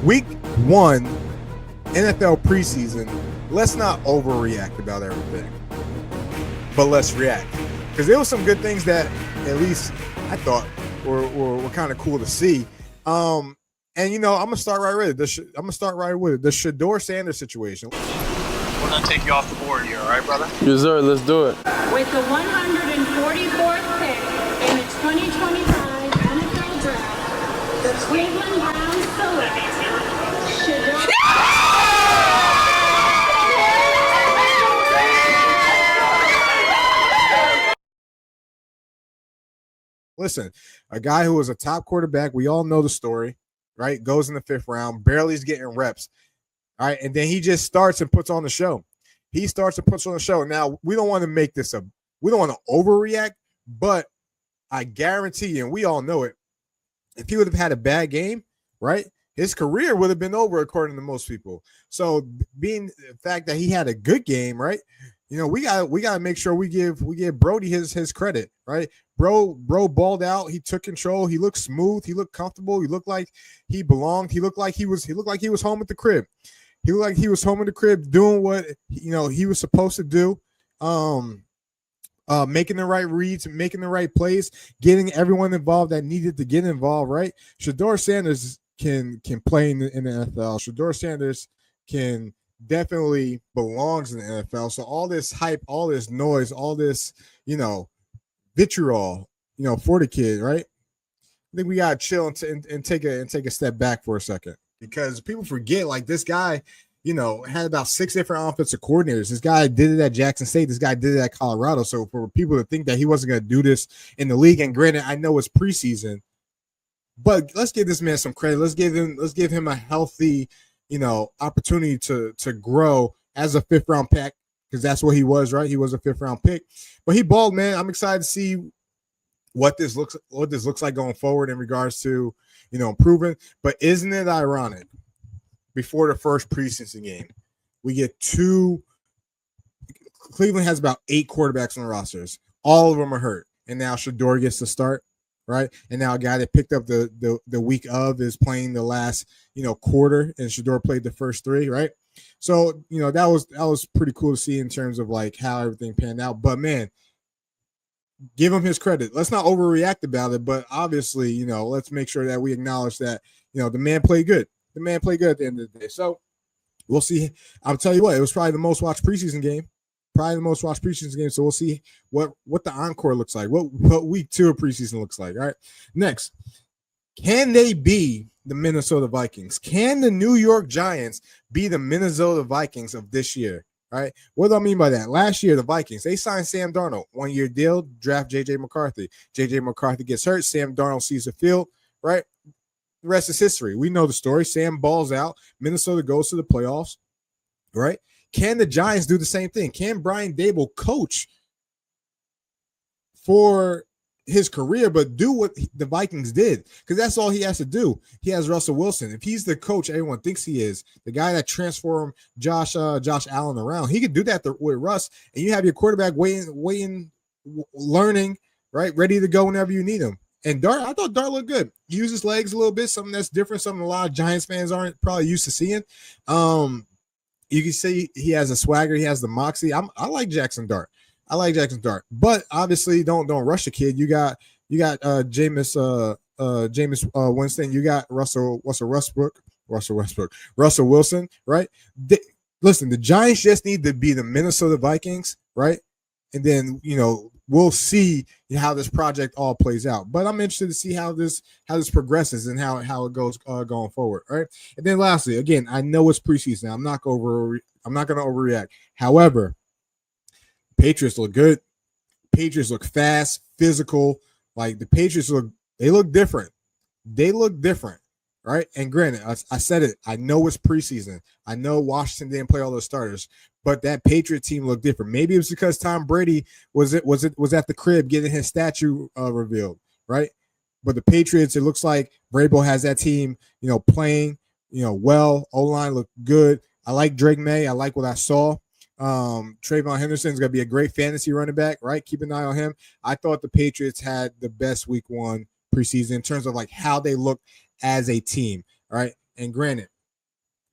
Week 1, NFL preseason. Let's not overreact about everything, but let's react. Because there were some good things that at least I thought were kind of cool to see. And, I'm going to start right with it. The Shedeur Sanders situation. We're going to take you off the board here, all right, brother? Yes, sir. Let's do it. With the 144th pick in the 2025 NFL Draft, the Cleveland Browns select Shedeur. Listen, a guy who was a top quarterback, we all know the story, right? Goes in the 5th round, barely is getting reps, all right? And then he just starts and puts on the show. Now, we don't want to make this we don't want to overreact, but I guarantee you, and we all know it, if he would have had a bad game, right, his career would have been over according to most people. So being the fact that he had a good game, right, we gotta make sure we give Brody his credit, right? Bro balled out. He took control. He looked smooth. He looked comfortable. He looked like he belonged. He looked like he was home at the crib. He looked like he was home in the crib doing what he was supposed to do. Making the right reads, making the right plays, getting everyone involved that needed to get involved, right? Shedeur Sanders can play in the NFL. Shedeur Sanders can definitely belongs in the NFL. So all this hype, all this noise, all this, vitriol, for the kid, right? I think we gotta chill and take a step back for a second, because people forget, like, this guy, had about 6 different offensive coordinators. This guy did it at Jackson State. This guy did it at Colorado. So for people to think that he wasn't going to do this in the league, and granted, I know it's preseason, but let's give this man some credit. Let's give him a healthy, opportunity to grow as a 5th round pick, because that's what he was, right? He was a 5th round pick, but he balled, man. I'm excited to see what this looks like going forward in regards to, improving. But isn't it ironic? Before the first preseason game, we get Cleveland has about 8 quarterbacks on the rosters. All of them are hurt, and now Shedeur gets to start, right? And now a guy that picked up the week of is playing the last, quarter, and Shedeur played the first 3, right? So, that was pretty cool to see in terms of like how everything panned out. But man, give him his credit. Let's not overreact about it, but obviously, let's make sure that we acknowledge that, the man played good. The man played good at the end of the day. So we'll see. I'll tell you what, it was probably the most watched preseason game. So we'll see what the encore looks like, what week 2 of preseason looks like. All right. Next, can they be the Minnesota Vikings? Can the New York Giants be the Minnesota Vikings of this year? All right. What do I mean by that? Last year, the Vikings, they signed Sam Darnold, 1-year deal, draft J.J. McCarthy. J.J. McCarthy gets hurt. Sam Darnold sees the field, right? The rest is history. We know the story. Sam balls out. Minnesota goes to the playoffs, right? Can the Giants do the same thing? Can Brian Dable coach for his career, but do what the Vikings did? Because that's all he has to do. He has Russell Wilson. If he's the coach everyone thinks he is, the guy that transformed Josh Allen around, he could do that with Russ, and you have your quarterback waiting, learning, right, ready to go whenever you need him. And Dart, I thought Dart looked good. He used his legs a little bit, something that's different, something a lot of Giants fans aren't probably used to seeing. You can see he has a swagger, he has the moxie. I like Jackson Dart. But obviously don't rush the kid. You got Jameis Winston. You got Russell Wilson, right? Listen, the Giants just need to be the Minnesota Vikings, right? And then, we'll see how this project all plays out. But I'm interested to see how this progresses and how it goes going forward, right? And then lastly, again, I know it's preseason. I'm not going to overreact. However, Patriots look good. Patriots look fast, physical. Like, the Patriots look different. They look different, right? And granted, I said it. I know it's preseason. I know Washington didn't play all those starters, but that Patriot team looked different. Maybe it was because Tom Brady was at the crib getting his statue revealed, right? But the Patriots, it looks like Vrabel has that team, playing, well. O-line looked good. I like Drake May. I like what I saw. Trayvon Henderson is going to be a great fantasy running back, right? Keep an eye on him. I thought the Patriots had the best week 1 preseason in terms of like how they look as a team, right? And granted,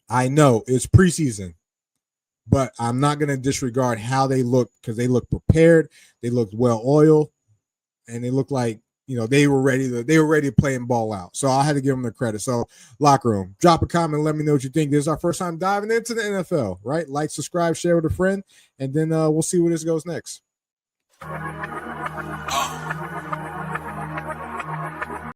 I know it's preseason, but I'm not going to disregard how they look because they look prepared. They looked well oiled, and they look like they were ready to play and ball out. So I had to give them the credit. So locker room, drop a comment, let me know what you think. This is our first time diving into the NFL, right? Like, subscribe, share with a friend, and then we'll see where this goes next.